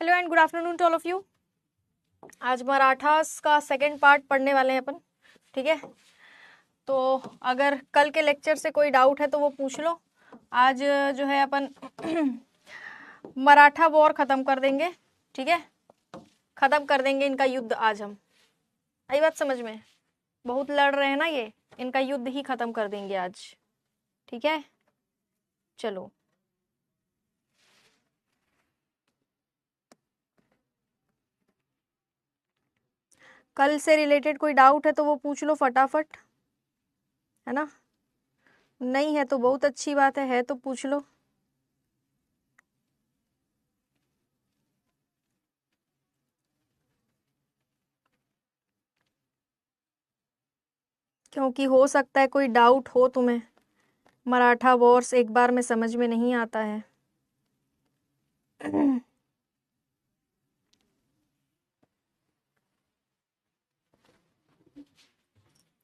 Hello and good afternoon to all of you. आज मराठास का second part पढ़ने वाले हैं अपन, ठीक है। तो अगर कल के लेक्चर से कोई डाउट है तो वो पूछ लो। आज जो है अपन मराठा वॉर खत्म कर देंगे, ठीक है। खत्म कर देंगे इनका युद्ध आज हम। आई बात समझ में? बहुत लड़ रहे हैं ना ये, इनका युद्ध ही खत्म कर देंगे आज, ठीक है। चलो कल से रिलेटेड कोई डाउट है तो वो पूछ लो फटाफट, है ना। नहीं है तो बहुत अच्छी बात है तो पूछ लो। क्योंकि हो सकता है कोई डाउट हो तुम्हें, मराठा वॉर्स एक बार में समझ में नहीं आता है।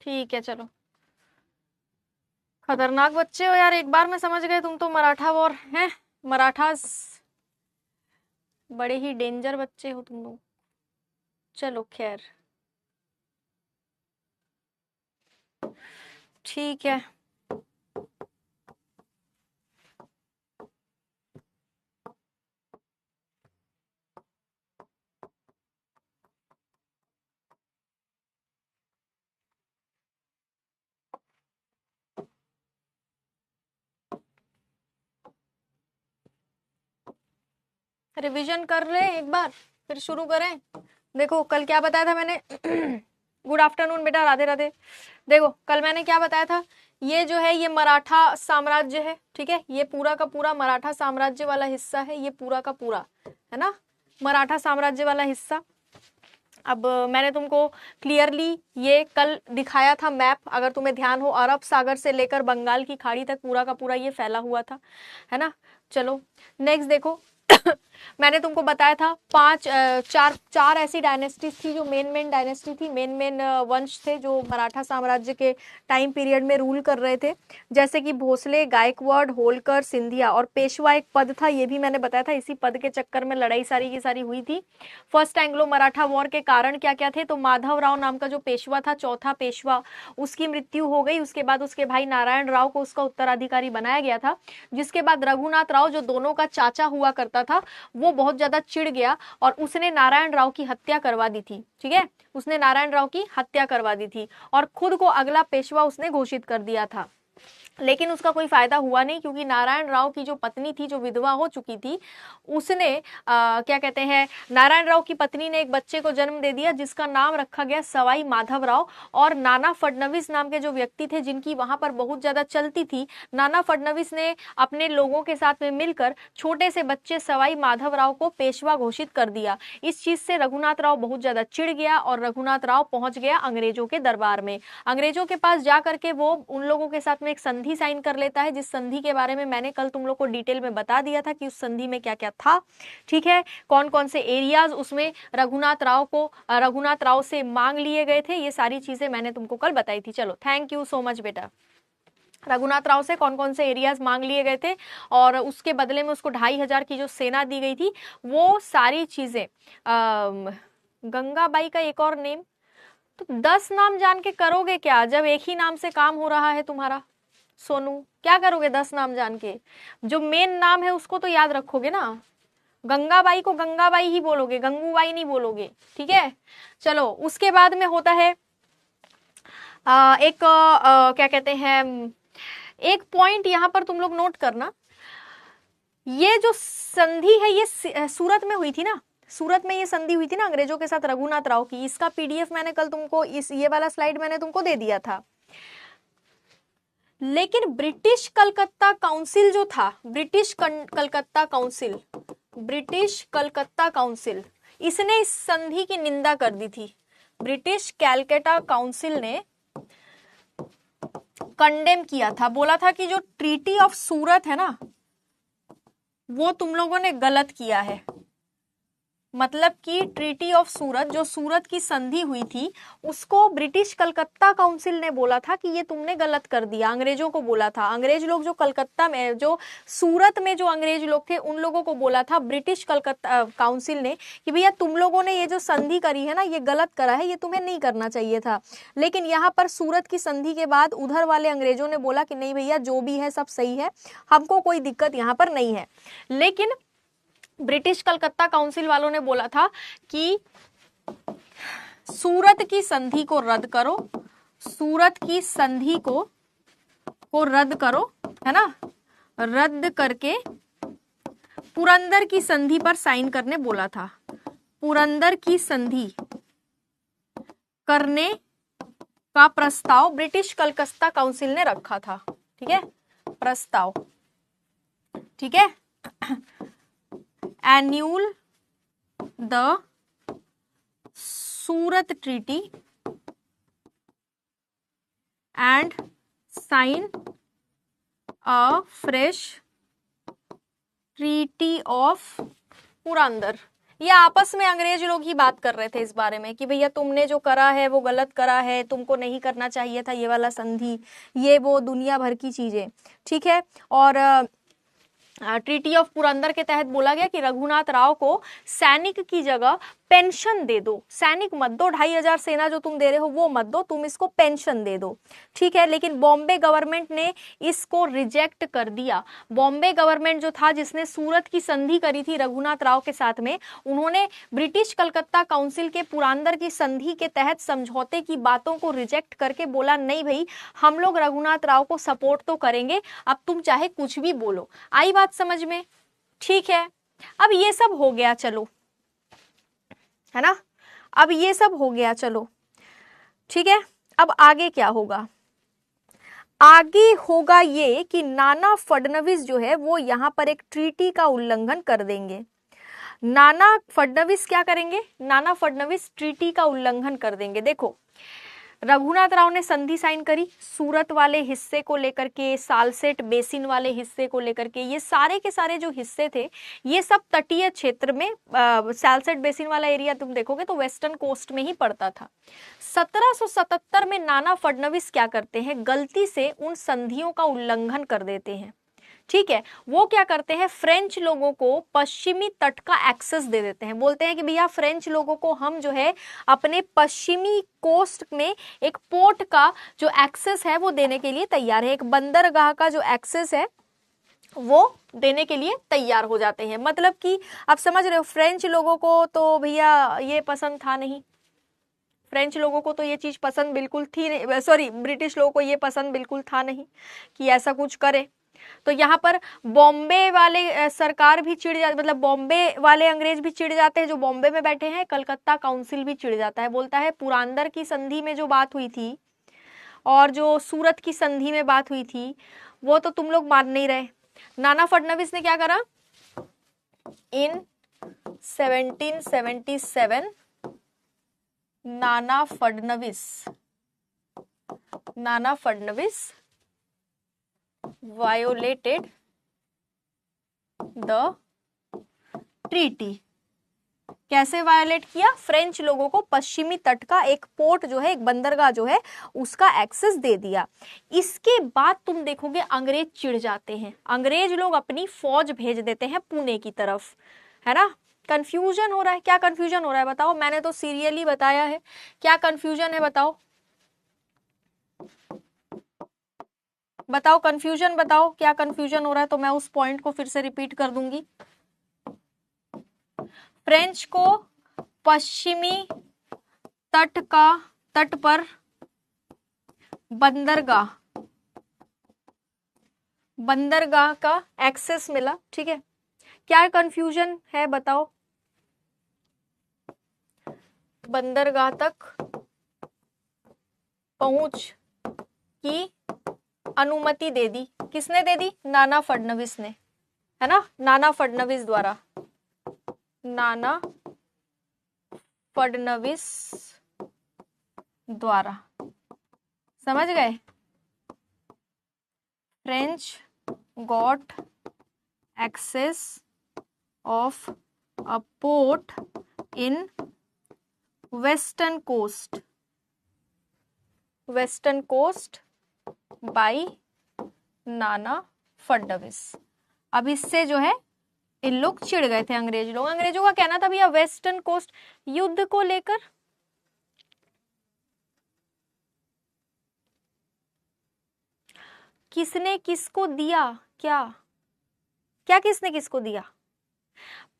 ठीक है चलो। खतरनाक बच्चे हो यार, एक बार में समझ गए तुम तो मराठा वॉर हैं। मराठास बड़े ही डेंजर बच्चे हो तुम लोग। चलो खैर ठीक है। रिवीजन कर ले एक बार फिर शुरू करें। देखो कल क्या बताया था मैंने। गुड आफ्टरनून बेटा, राधे राधे। देखो कल मैंने क्या बताया था, ये जो है ये मराठा साम्राज्य है, ठीक है। ये पूरा का पूरा मराठा साम्राज्य वाला हिस्सा है, ये पूरा का पूरा, है ना, मराठा साम्राज्य वाला हिस्सा। अब मैंने तुमको क्लियरली ये कल दिखाया था मैप, अगर तुम्हें ध्यान हो, अरब सागर से लेकर बंगाल की खाड़ी तक पूरा का पूरा ये फैला हुआ था, है ना। चलो नेक्स्ट देखो। मैंने तुमको बताया था चार ऐसी डायनेस्टीज थी जो मेन डायनेस्टी थी, मेन वंश थे जो मराठा साम्राज्य के टाइम पीरियड में रूल कर रहे थे। जैसे कि भोसले, गायकवाड़, होलकर, सिंधिया, और पेशवा एक पद था, ये भी मैंने बताया था। इसी पद के चक्कर में लड़ाई सारी की सारी हुई थी। फर्स्ट एंग्लो मराठा वॉर के कारण क्या क्या थे, तो माधवराव नाम का जो पेशवा था, चौथा पेशवा, उसकी मृत्यु हो गई। उसके बाद उसके भाई नारायण राव को उसका उत्तराधिकारी बनाया गया था। जिसके बाद रघुनाथ राव जो दोनों का चाचा हुआ करता था, वो बहुत ज्यादा चिढ़ गया और उसने नारायण राव की हत्या करवा दी थी, ठीक है। उसने नारायण राव की हत्या करवा दी थी और खुद को अगला पेशवा उसने घोषित कर दिया था। लेकिन उसका कोई फायदा हुआ नहीं, क्योंकि नारायण राव की जो पत्नी थी, जो विधवा हो चुकी थी, उसने क्या कहते हैं, नारायण राव की पत्नी ने एक बच्चे को जन्म दे दिया जिसका नाम रखा गया सवाई माधवराव। और नाना फडणवीस नाम के जो व्यक्ति थे जिनकी वहां पर बहुत ज्यादा चलती थी, नाना फडणवीस ने अपने लोगों के साथ में मिलकर छोटे से बच्चे सवाई माधवराव को पेशवा घोषित कर दिया। इस चीज से रघुनाथ राव बहुत ज्यादा चिढ़ गया और रघुनाथ राव पहुंच गया अंग्रेजों के दरबार में। अंग्रेजों के पास जाकर के वो उन लोगों के साथ में एक संधि साइन कर लेता है, जिस संधि के बारे में मैंने कल तुम लोग को डिटेल में बता दिया था कि उस संधि में क्या क्या था, ठीक है। कौन कौन से एरियाज उसमें रघुनाथ राव से मांग लिए गए थे, ये सारी चीजें मैंने तुमको कल बताई थी। चलो थैंक यू सो मच बेटा। रघुनाथ राव से कौन कौन से एरियाज मांग लिए गए थे और उसके बदले में उसको 2500 की जो सेना दी गई थी, वो सारी चीजें। गंगाबाई का एक और नेम, तो 10 नाम जान के करोगे क्या जब एक ही नाम से काम हो रहा है तुम्हारा? सोनू क्या करोगे 10 नाम जान के? जो मेन नाम है उसको तो याद रखोगे ना। गंगाबाई को गंगाबाई ही बोलोगे, गंगूबाई नहीं बोलोगे, ठीक है। चलो उसके बाद में होता है क्या कहते हैं, एक पॉइंट यहां पर तुम लोग नोट करना। ये जो संधि है ये सूरत में हुई थी ना, सूरत में ये संधि हुई थी ना अंग्रेजों के साथ रघुनाथ राव की। इसका पीडीएफ मैंने कल तुमको ये वाला स्लाइड मैंने तुमको दे दिया था। लेकिन ब्रिटिश कलकत्ता काउंसिल जो था, ब्रिटिश कलकत्ता काउंसिल, इसने इस संधि की निंदा कर दी थी। ब्रिटिश कैलकाटा काउंसिल ने कंडेम किया था, बोला था कि जो ट्रीटी ऑफ सूरत है ना, वो तुम लोगों ने गलत किया है। मतलब कि ट्रीटी ऑफ सूरत, जो सूरत की संधि हुई थी, उसको ब्रिटिश कलकत्ता काउंसिल ने बोला था कि ये तुमने गलत कर दिया, अंग्रेजों को बोला था। अंग्रेज लोग जो कलकत्ता में, जो सूरत में जो अंग्रेज लोग थे, उन लोगों को बोला था ब्रिटिश कलकत्ता काउंसिल ने कि भैया तुम लोगों ने ये जो संधि करी है ना, ये गलत करा है, ये तुम्हें नहीं करना चाहिए था। लेकिन यहाँ पर सूरत की संधि के बाद उधर वाले अंग्रेजों ने बोला कि नहीं भैया, जो भी है सब सही है, हमको कोई दिक्कत यहाँ पर नहीं है। लेकिन ब्रिटिश कलकत्ता काउंसिल वालों ने बोला था कि सूरत की संधि को रद्द करो, सूरत की संधि को रद्द करो, है ना, रद्द करके पुरंदर की संधि पर साइन करने बोला था। पुरंदर की संधि करने का प्रस्ताव ब्रिटिश कलकत्ता काउंसिल ने रखा था। ठीक है, प्रस्ताव, ठीक है। Annul the Surat treaty and sign a fresh treaty of Purandar. ये आपस में अंग्रेज लोग ही बात कर रहे थे इस बारे में कि भैया तुमने जो करा है वो गलत करा है, तुमको नहीं करना चाहिए था ये वाला संधि, ये वो दुनिया भर की चीजें। ठीक है, और ट्रीटी ऑफ पुरंदर के तहत बोला गया कि रघुनाथ राव को सैनिक की जगह पेंशन दे दो, सैनिक मत दो, 2500 सेना जो तुम दे रहे हो वो मत दो, तुम इसको पेंशन दे दो। ठीक है, लेकिन बॉम्बे गवर्नमेंट ने इसको रिजेक्ट कर दिया। बॉम्बे गवर्नमेंट जो था, जिसने सूरत की संधि करी थी रघुनाथ राव के साथ में, उन्होंने ब्रिटिश कलकत्ता काउंसिल के पुरंदर की संधि के तहत समझौते की बातों को रिजेक्ट करके बोला नहीं भाई, हम लोग रघुनाथ राव को सपोर्ट तो करेंगे, अब तुम चाहे कुछ भी बोलो। आई बात समझ में? ठीक है, अब ये सब हो गया, चलो, है ना, अब ये सब हो गया, चलो ठीक है। अब आगे क्या होगा? आगे होगा ये कि नाना फडणवीस जो है वो यहां पर एक ट्रीटी का उल्लंघन कर देंगे। नाना फडणवीस क्या करेंगे? नाना फडणवीस ट्रीटी का उल्लंघन कर देंगे। देखो, रघुनाथ राव ने संधि साइन करी सूरत वाले हिस्से को लेकर के, सालसेट बेसिन वाले हिस्से को लेकर के, ये सारे के सारे जो हिस्से थे ये सब तटीय क्षेत्र में, सालसेट बेसिन वाला एरिया तुम देखोगे तो वेस्टर्न कोस्ट में ही पड़ता था। 1777 में नाना फडणवीस क्या करते हैं? गलती से उन संधियों का उल्लंघन कर देते हैं। ठीक है, वो क्या करते हैं? फ्रेंच लोगों को पश्चिमी तट का एक्सेस दे देते हैं। बोलते हैं कि भैया फ्रेंच लोगों को हम जो है अपने पश्चिमी कोस्ट में एक पोर्ट का जो एक्सेस है वो देने के लिए तैयार है, एक बंदरगाह का जो एक्सेस है वो देने के लिए तैयार हो जाते हैं। मतलब कि आप समझ रहे हो, फ्रेंच लोगों को तो भैया ये पसंद था नहीं, फ्रेंच लोगों को तो ये चीज पसंद बिल्कुल थी नहीं, सॉरी ब्रिटिश लोगों को ये पसंद बिल्कुल था नहीं कि ऐसा कुछ करे। तो यहाँ पर बॉम्बे वाले सरकार भी चिढ़ जाती, मतलब बॉम्बे वाले अंग्रेज भी चिढ़ जाते हैं जो बॉम्बे में बैठे हैं, कलकत्ता काउंसिल भी चिढ़ जाता है, बोलता है पुरंदर की संधि में जो बात हुई थी और जो सूरत की संधि में बात हुई थी वो तो तुम लोग मान नहीं रहे। नाना फडणवीस ने क्या करा? इन 1777 Nana Phadnavis violated the treaty. कैसे वायोलेट किया? फ्रेंच लोगों को पश्चिमी तट का एक पोर्ट जो है, एक बंदरगाह जो है, उसका एक्सेस दे दिया। इसके बाद तुम देखोगे अंग्रेज चिढ़ जाते हैं, अंग्रेज लोग अपनी फौज भेज देते हैं पुणे की तरफ, है ना। कंफ्यूजन हो रहा है? क्या कंफ्यूजन हो रहा है बताओ? मैंने तो सीरियली बताया है, क्या कंफ्यूजन है बताओ? बताओ कंफ्यूजन, बताओ क्या कंफ्यूजन हो रहा है, तो मैं उस पॉइंट को फिर से रिपीट कर दूंगी। फ्रेंच को पश्चिमी तट पर बंदरगाह का एक्सेस मिला। ठीक है, क्या कंफ्यूजन है बताओ? बंदरगाह तक पहुंच की अनुमति दे दी। किसने दे दी? नाना फडणवीस ने, है ना, नाना फडणवीस द्वारा, नाना फडणवीस द्वारा। समझ गए? French got access of a port in western coast by Nana Fadnavis. अब इससे जो है इन लोग चिढ़ गए थे अंग्रेज लोग। अंग्रेजों का कहना था भैया वेस्टर्न कोस्ट युद्ध को लेकर किसने किसको दिया, क्या क्या किसने किसको दिया?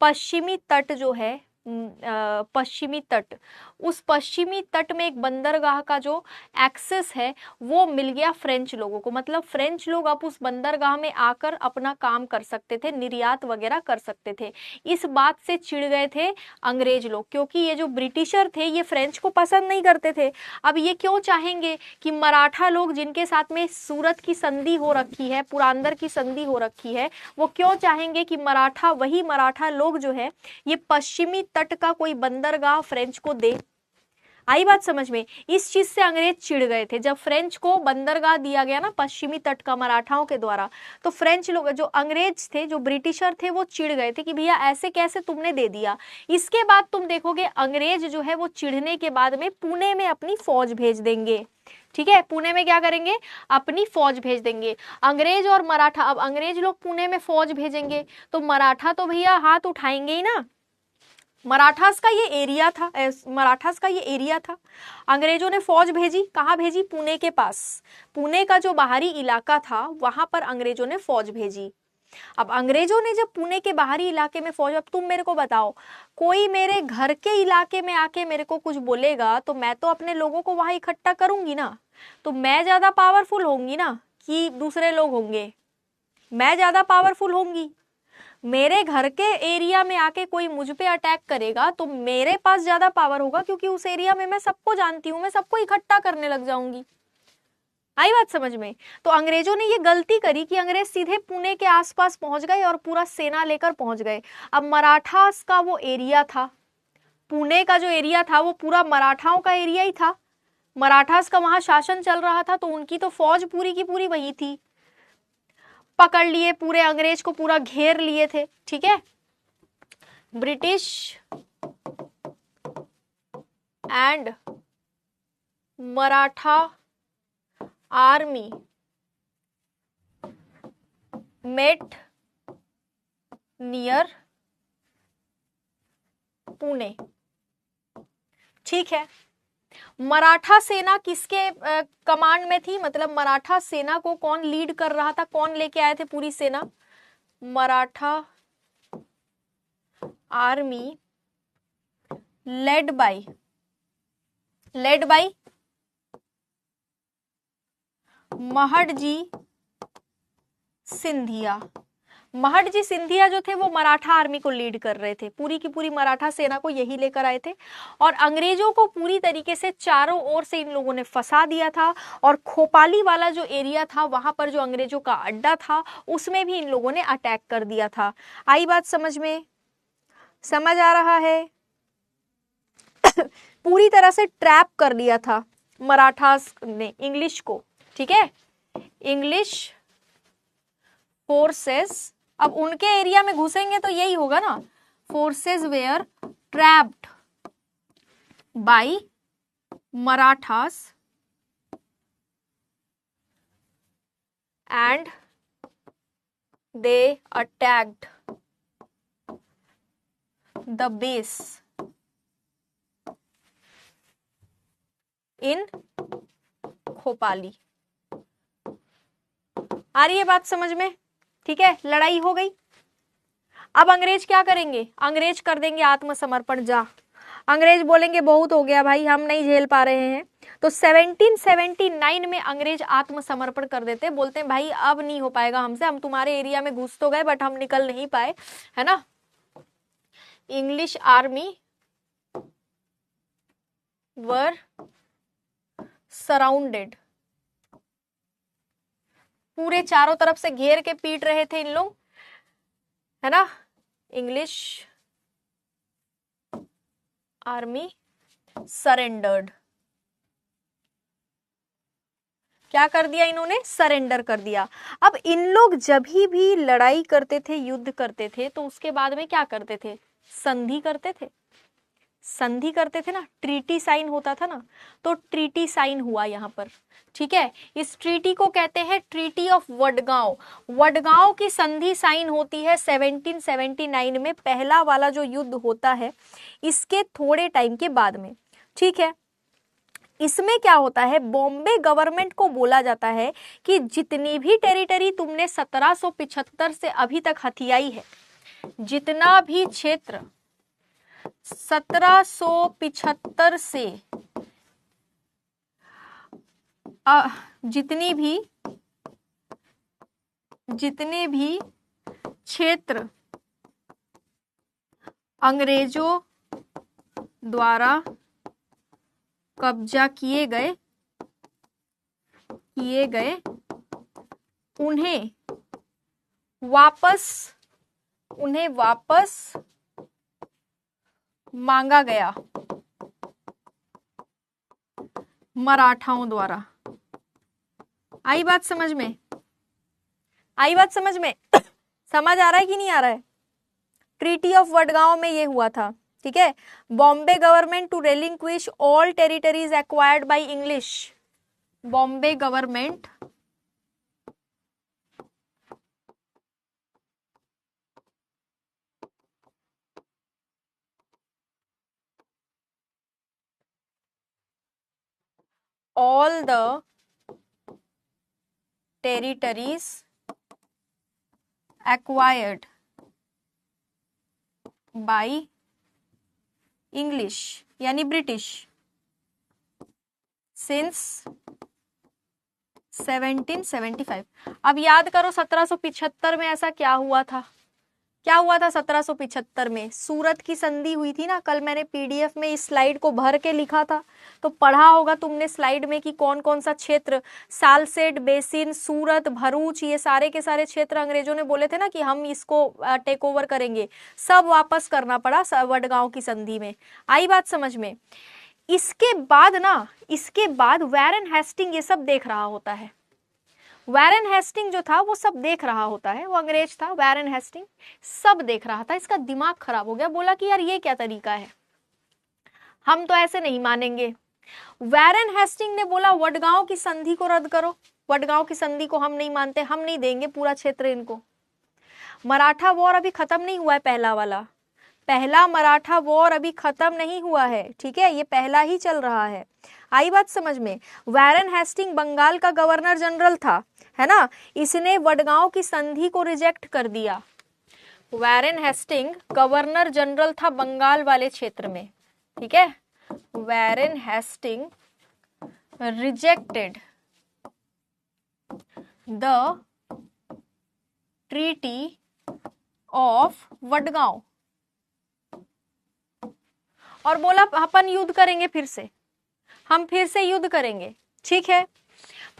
पश्चिमी तट जो है, पश्चिमी तट, उस पश्चिमी तट में एक बंदरगाह का जो एक्सेस है वो मिल गया फ्रेंच लोगों को। मतलब फ्रेंच लोग अब उस बंदरगाह में आकर अपना काम कर सकते थे, निर्यात वगैरह कर सकते थे। इस बात से चिढ़ गए थे अंग्रेज लोग, क्योंकि ये जो ब्रिटिशर थे ये फ्रेंच को पसंद नहीं करते थे। अब ये क्यों चाहेंगे कि मराठा लोग जिनके साथ में सूरत की संधि हो रखी है, पुरंदर की संधि हो रखी है, वो क्यों चाहेंगे कि मराठा, वही मराठा लोग जो है ये पश्चिमी तट का कोई बंदरगाह फ्रेंच को दे? आई बात समझ में? इस चीज से अंग्रेज चिढ़ गए थे। जब फ्रेंच को बंदरगाह दिया गया ना पश्चिमी तट का मराठाओं के द्वारा, तो फ्रेंच लोग, जो अंग्रेज थे, जो ब्रिटिशर थे, वो चिढ़ गए थे कि भैया ऐसे कैसे तुमने दे दिया। इसके बाद तुम देखोगे अंग्रेज जो है वो चिढ़ने के बाद में पुणे में अपनी फौज भेज देंगे। ठीक है, पुणे में क्या करेंगे? अपनी फौज भेज देंगे। अंग्रेज और मराठा, अब अंग्रेज लोग पुणे में फौज भेजेंगे तो मराठा तो भैया हाथ उठाएंगे ही ना। मराठास का ये एरिया था। अंग्रेजों ने फौज भेजी, कहाँ भेजी? पुणे के पास। पुणे का जो बाहरी इलाका था वहां पर अंग्रेजों ने फौज भेजी। अब अंग्रेजों ने जब पुणे के बाहरी इलाके में फौज, अब तुम मेरे को बताओ, कोई मेरे घर के इलाके में आके मेरे को कुछ बोलेगा तो मैं तो अपने लोगों को वहां इकट्ठा करूंगी ना। तो मैं ज्यादा पावरफुल होंगी ना कि दूसरे लोग होंगे? मैं ज्यादा पावरफुल होंगी। मेरे घर के एरिया में आके कोई मुझ पे अटैक करेगा तो मेरे पास ज्यादा पावर होगा, क्योंकि उस एरिया में मैं सबको जानती हूँ, मैं सबको इकट्ठा करने लग जाऊंगी। आई बात समझ में? तो अंग्रेजों ने ये गलती करी कि अंग्रेज सीधे पुणे के आसपास पहुंच गए और पूरा सेना लेकर पहुंच गए। अब मराठास का वो एरिया था, पुणे का जो एरिया था वो पूरा मराठाओं का एरिया ही था। मराठास का वहां शासन चल रहा था, तो उनकी तो फौज पूरी की पूरी वही थी। पकड़ लिए, पूरे अंग्रेज को पूरा घेर लिए थे। ठीक है, British and Maratha army met near Pune. ठीक है, मराठा सेना किसके कमांड में थी? मतलब मराठा सेना को कौन लीड कर रहा था, कौन लेके आए थे पूरी सेना? Maratha army led by Mahadji Scindia. Mahadji Scindia जो थे वो मराठा आर्मी को लीड कर रहे थे, पूरी की पूरी मराठा सेना को यही लेकर आए थे। और अंग्रेजों को पूरी तरीके से चारों ओर से इन लोगों ने फंसा दिया था। और खोपाली वाला जो एरिया था वहां पर जो अंग्रेजों का अड्डा था उसमें भी इन लोगों ने अटैक कर दिया था। आई बात समझ में? समझ आ रहा है? पूरी तरह से ट्रैप कर दिया था मराठास ने इंग्लिश को। ठीक है, इंग्लिश फोर्सेस, अब उनके एरिया में घुसेंगे तो यही होगा ना, forces were trapped by Marathas and they attacked the base in Khopoli. आ रही है बात समझ में? ठीक है, लड़ाई हो गई। अब अंग्रेज क्या करेंगे? अंग्रेज कर देंगे आत्मसमर्पण। जा, अंग्रेज बोलेंगे बहुत हो गया भाई, हम नहीं झेल पा रहे हैं। तो 1779 में अंग्रेज आत्मसमर्पण कर देते, बोलते हैं भाई अब नहीं हो पाएगा हमसे, हम तुम्हारे एरिया में घुस तो गए बट हम निकल नहीं पाए, है ना। इंग्लिश आर्मी वर सराउंडेड, पूरे चारों तरफ से घेर के पीट रहे थे इन लोग, है ना। इंग्लिश आर्मी सरेंडर्ड, क्या कर दिया इन्होंने? सरेंडर कर दिया। अब इन लोग जब भी लड़ाई करते थे, युद्ध करते थे, तो उसके बाद में क्या करते थे? संधि करते थे। संधि करते थे ना, ट्रीटी साइन होता था ना, तो ट्रीटी साइन हुआ यहाँ पर, ठीक है। इस ट्रीटी को कहते हैं ट्रीटी ऑफ वडगांव। वडगांव की संधि साइन होती है 1779 में, पहला वाला जो युद्ध होता है इसके थोड़े टाइम के बाद में, ठीक है। इसमें क्या होता है, बॉम्बे गवर्नमेंट को बोला जाता है कि जितनी भी टेरिटरी तुमने 1775 से अभी तक हथियाई है, जितना भी क्षेत्र 1775 से जितने भी क्षेत्र अंग्रेजों द्वारा कब्जा किए गए उन्हें वापस मांगा गया मराठाओं द्वारा। आई बात समझ में? समझ आ रहा है कि नहीं आ रहा है? ट्रीटी ऑफ वडगांव में ये हुआ था, ठीक है। Bombay government to relinquish all territories acquired by English. Bombay government all the territories acquired by English यानी ब्रिटिश since 1775। अब याद करो 1775 में ऐसा क्या हुआ था? 1775 में सूरत की संधि हुई थी ना। कल मैंने पीडीएफ में इस स्लाइड को भर के लिखा था, तो पढ़ा होगा तुमने स्लाइड में कि कौन कौन सा क्षेत्र, सालसेट बेसिन, सूरत, भरूच, ये सारे के सारे क्षेत्र अंग्रेजों ने बोले थे ना कि हम इसको टेक ओवर करेंगे, सब वापस करना पड़ा वडगांव की संधि में। आई बात समझ में? इसके बाद वैरन हेस्टिंग ये सब देख रहा होता है। वैरन हेस्टिंग जो था वो सब देख रहा होता है, वो अंग्रेज था, वैरन हेस्टिंग सब देख रहा था। इसका दिमाग खराब हो गया, बोला कि यार ये क्या तरीका है, हम तो ऐसे नहीं मानेंगे। वैरन हेस्टिंग ने बोला वडगांव की संधि को रद्द करो, वडगांव की संधि को हम नहीं मानते, हम नहीं देंगे पूरा क्षेत्र इनको। मराठा वॉर अभी खत्म नहीं हुआ है, पहला मराठा वॉर अभी खत्म नहीं हुआ है, ठीक है, ये पहला ही चल रहा है। आई बात समझ में? वैरन हेस्टिंग बंगाल का गवर्नर जनरल था, है ना, इसने वडगांव की संधि को रिजेक्ट कर दिया। वैरन हेस्टिंग गवर्नर जनरल था बंगाल वाले क्षेत्र में, ठीक है। Warren Hasting rejected the treaty of Wadgaon और बोला अपन युद्ध करेंगे, हम फिर से युद्ध करेंगे, ठीक है।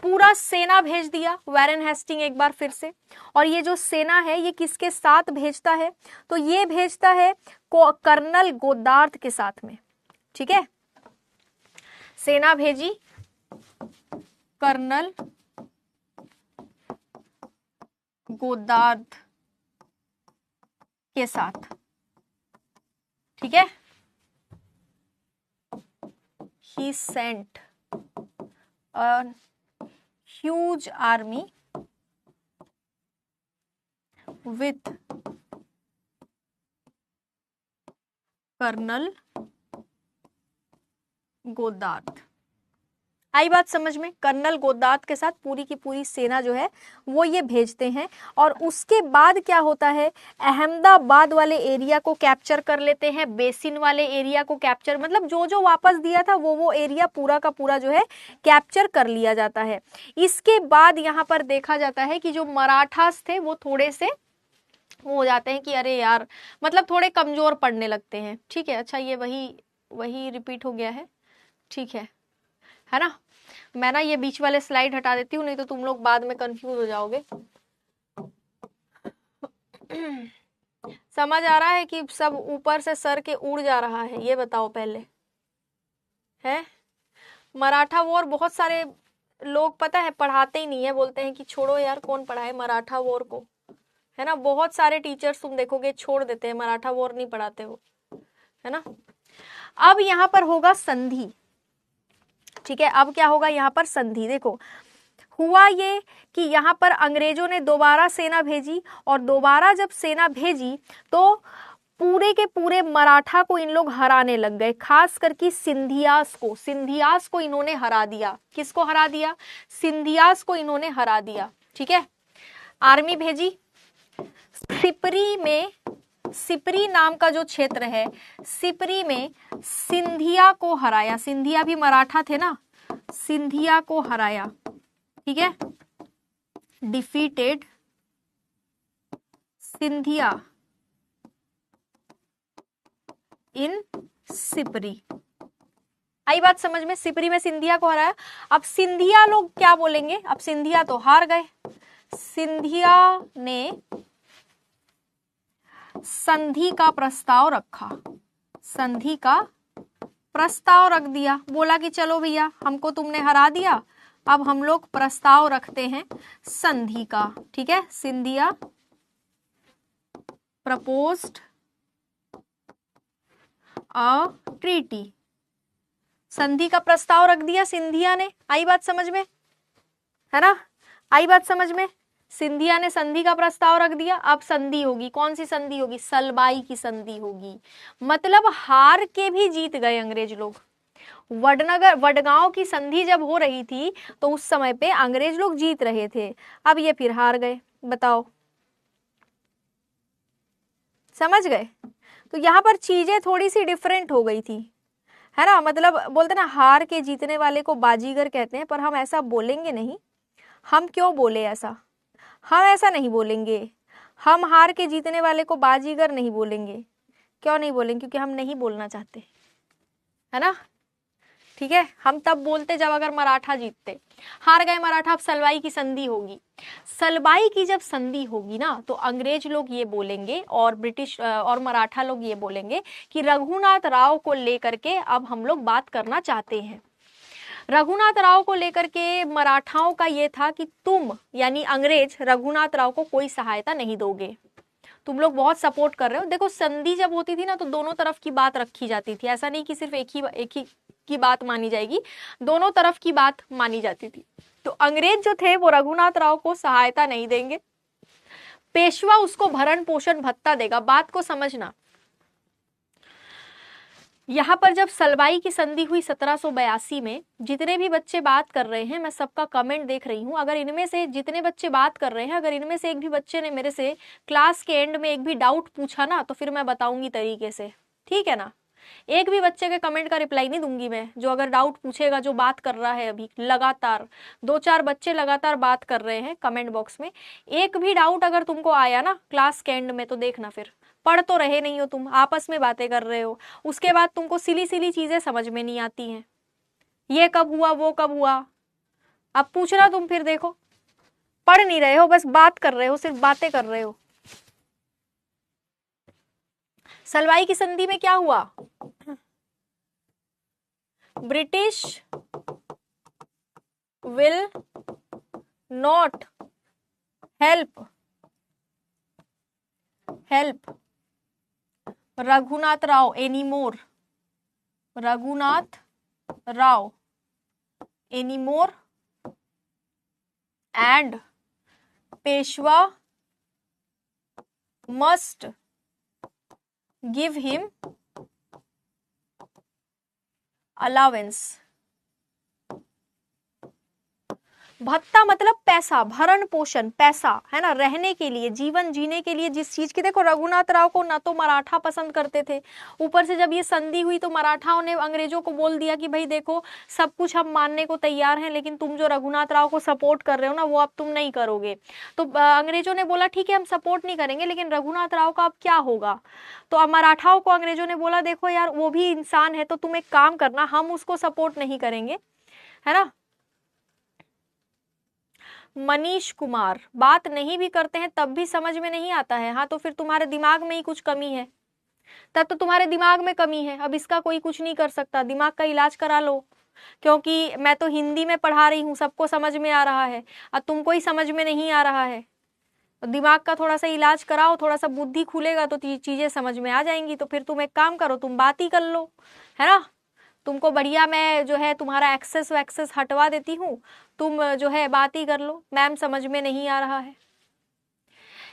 पूरा सेना भेज दिया वैरन हेस्टिंग एक बार फिर से। और ये जो सेना है ये किसके साथ भेजता है? तो ये भेजता है कर्नल गोदार्द के साथ में, ठीक है। सेना भेजी कर्नल गोदार्द के साथ, ठीक है। He sent a huge army with colonel Goddard. आई बात समझ में? कर्नल गोदार्द के साथ पूरी की पूरी सेना जो है वो ये भेजते हैं। और उसके बाद क्या होता है, अहमदाबाद वाले एरिया को कैप्चर कर लेते हैं, बेसिन वाले एरिया को कैप्चर, मतलब जो जो वापस दिया था वो एरिया पूरा का पूरा जो है कैप्चर कर लिया जाता है। इसके बाद यहाँ पर देखा जाता है कि जो मराठास थे वो थोड़े से हो जाते हैं कि अरे यार, मतलब थोड़े कमजोर पड़ने लगते हैं, ठीक है। अच्छा, ये वही रिपीट हो गया है, ठीक है ना। मैं ना ये बीच वाले स्लाइड हटा देती हूँ, नहीं तो तुम लोग बाद में कंफ्यूज हो जाओगे। समझ आ रहा है कि सब ऊपर से सर के उड़ जा रहा है? ये बताओ पहले, है मराठा वॉर बहुत सारे लोग पता है पढ़ाते ही नहीं है, बोलते हैं कि छोड़ो यार कौन पढ़ाए मराठा वॉर को, है ना। बहुत सारे टीचर्स तुम देखोगे छोड़ देते हैं, मराठा वॉर नहीं पढ़ाते हो, है ना। अब यहाँ पर होगा संधि, ठीक है। अब क्या होगा यहाँ पर संधि। देखो हुआ ये कि यहाँ पर अंग्रेजों ने दोबारा सेना भेजी, और दोबारा जब सेना भेजी तो पूरे के पूरे मराठा को इन लोग हराने लग गए, खास करके सिंधियास को इन्होंने हरा दिया। किसको हरा दिया? सिंधियास को इन्होंने हरा दिया, ठीक है। आर्मी भेजी, सिपरी नाम का जो क्षेत्र है, सिपरी में सिंधिया को हराया। सिंधिया भी मराठा थे ना, सिंधिया को हराया, ठीक है। डिफीटेड सिंधिया इन सिपरी। आई बात समझ में? सिपरी में सिंधिया को हराया। अब सिंधिया लोग क्या बोलेंगे? अब सिंधिया तो हार गए। सिंधिया ने संधि का प्रस्ताव रखा, संधि का प्रस्ताव रख दिया। बोला कि चलो भैया हमको तुमने हरा दिया, अब हम लोग प्रस्ताव रखते हैं संधि का, ठीक है। सिंधिया प्रपोज्ड अ ट्रीटी, संधि का प्रस्ताव रख दिया सिंधिया ने। आई बात समझ में? है ना? आई बात समझ में? सिंधिया ने संधि का प्रस्ताव रख दिया। अब संधि होगी, कौन सी संधि होगी? सलबाई की संधि होगी। मतलब हार के भी जीत गए अंग्रेज लोग। वडगांव की संधि जब हो रही थी तो उस समय पे अंग्रेज लोग जीत रहे थे, अब ये फिर हार गए। बताओ, समझ गए? तो यहाँ पर चीजें थोड़ी सी डिफरेंट हो गई थी, है ना। मतलब बोलते ना हार के जीतने वाले को बाजीगर कहते हैं, पर हम ऐसा बोलेंगे नहीं। हम क्यों बोले ऐसा? हम ऐसा नहीं बोलेंगे। हम हार के जीतने वाले को बाजीगर नहीं बोलेंगे। क्यों नहीं बोलेंगे? क्योंकि हम नहीं बोलना चाहते, है ना। ठीक है, हम तब बोलते जब अगर मराठा जीतते। हार गए मराठा, अब सलवाई की संधि होगी। सलबाई की जब संधि होगी ना तो अंग्रेज लोग ये बोलेंगे और ब्रिटिश और मराठा लोग ये बोलेंगे कि रघुनाथ राव को लेकर के अब हम लोग बात करना चाहते हैं। रघुनाथ राव को लेकर के मराठाओं का ये था कि तुम यानी अंग्रेज रघुनाथ राव को कोई सहायता नहीं दोगे, तुम लोग बहुत सपोर्ट कर रहे हो। देखो संधि जब होती थी ना तो दोनों तरफ की बात रखी जाती थी, ऐसा नहीं कि सिर्फ एक ही की बात मानी जाएगी, दोनों तरफ की बात मानी जाती थी। तो अंग्रेज जो थे वो रघुनाथ राव को सहायता नहीं देंगे, पेशवा उसको भरण पोषण भत्ता देगा। बात को समझना, यहाँ पर जब सलबाई की संधि हुई 1782 में, जितने भी बच्चे बात कर रहे हैं, मैं सबका कमेंट देख रही हूँ, अगर इनमें से जितने बच्चे बात कर रहे हैं, अगर इनमें से एक भी बच्चे ने मेरे से क्लास के एंड में एक भी डाउट पूछा ना तो फिर मैं बताऊंगी तरीके से, ठीक है ना। एक भी बच्चे के कमेंट का रिप्लाई नहीं दूंगी मैं, जो अगर डाउट पूछेगा, जो बात कर रहा है अभी लगातार 2-4 बच्चे लगातार बात कर रहे हैं कमेंट बॉक्स में, एक भी डाउट अगर तुमको आया ना क्लास के एंड में तो देखना, फिर पढ़ तो रहे नहीं हो तुम, आपस में बातें कर रहे हो, उसके बाद तुमको सिली चीजें समझ में नहीं आती हैं, ये कब हुआ वो कब हुआ, अब पूछना तुम, फिर देखो पढ़ नहीं रहे हो, बस बात कर रहे हो, सिर्फ बातें कर रहे हो। सलवाई की संधि में क्या हुआ? British will not help Raghunath Rao anymore, Raghunath Rao anymore and Peshwa must give him allowance। भत्ता मतलब पैसा, भरण पोषण, पैसा, है ना, रहने के लिए, जीवन जीने के लिए जिस चीज की। देखो रघुनाथ राव को ना तो मराठा पसंद करते थे, ऊपर से जब ये संधि हुई तो मराठाओं ने अंग्रेजों को बोल दिया कि भाई देखो सब कुछ हम मानने को तैयार हैं, लेकिन तुम जो रघुनाथ राव को सपोर्ट कर रहे हो ना वो अब तुम नहीं करोगे। तो अंग्रेजों ने बोला ठीक है हम सपोर्ट नहीं करेंगे, लेकिन रघुनाथ राव का अब क्या होगा। तो अब मराठाओं को अंग्रेजों ने बोला देखो यार वो भी इंसान है, तो तुम एक काम करना, हम उसको सपोर्ट नहीं करेंगे, है ना। मनीष कुमार, बात नहीं भी करते हैं तब भी समझ में नहीं आता है। हाँ तो फिर तुम्हारे दिमाग में ही कुछ कमी है, तब तो तुम्हारे दिमाग में कमी है। अब इसका कोई कुछ नहीं कर सकता, दिमाग का इलाज करा लो, क्योंकि मैं तो हिंदी में पढ़ा रही हूँ, सबको समझ में आ रहा है, अब तुमको ही समझ में नहीं आ रहा है। दिमाग का थोड़ा सा इलाज कराओ, थोड़ा सा बुद्धि खुलेगा तो चीजें समझ में आ जाएंगी। तो फिर तुम एक काम करो, तुम बात ही कर लो, है ना। तुमको बढ़िया मैं जो है तुम्हारा एक्सेस वैक्सेस हटवा देती हूँ, तुम जो है बात ही कर लो। मैम समझ में नहीं आ रहा है।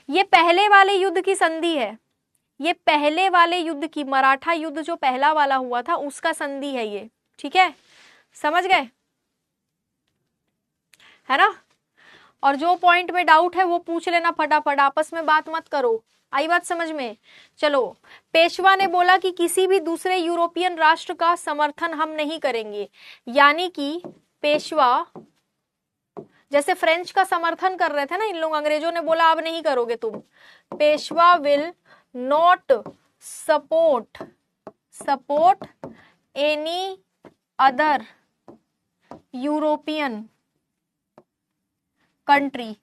ये पहले वाले युद्ध की संधि है, ये पहले वाले युद्ध की, मराठा युद्ध जो पहला वाला हुआ था उसका संधि है ये, ठीक है, समझ गए, है ना। और जो पॉइंट में डाउट है वो पूछ लेना फटाफट, आपस में बात मत करो। आई बात समझ में। चलो, पेशवा ने बोला कि किसी भी दूसरे यूरोपियन राष्ट्र का समर्थन हम नहीं करेंगे, यानी कि पेशवा जैसे फ्रेंच का समर्थन कर रहे थे ना इन लोग, अंग्रेजों ने बोला अब नहीं करोगे तुम। Peshwa will not support any other European country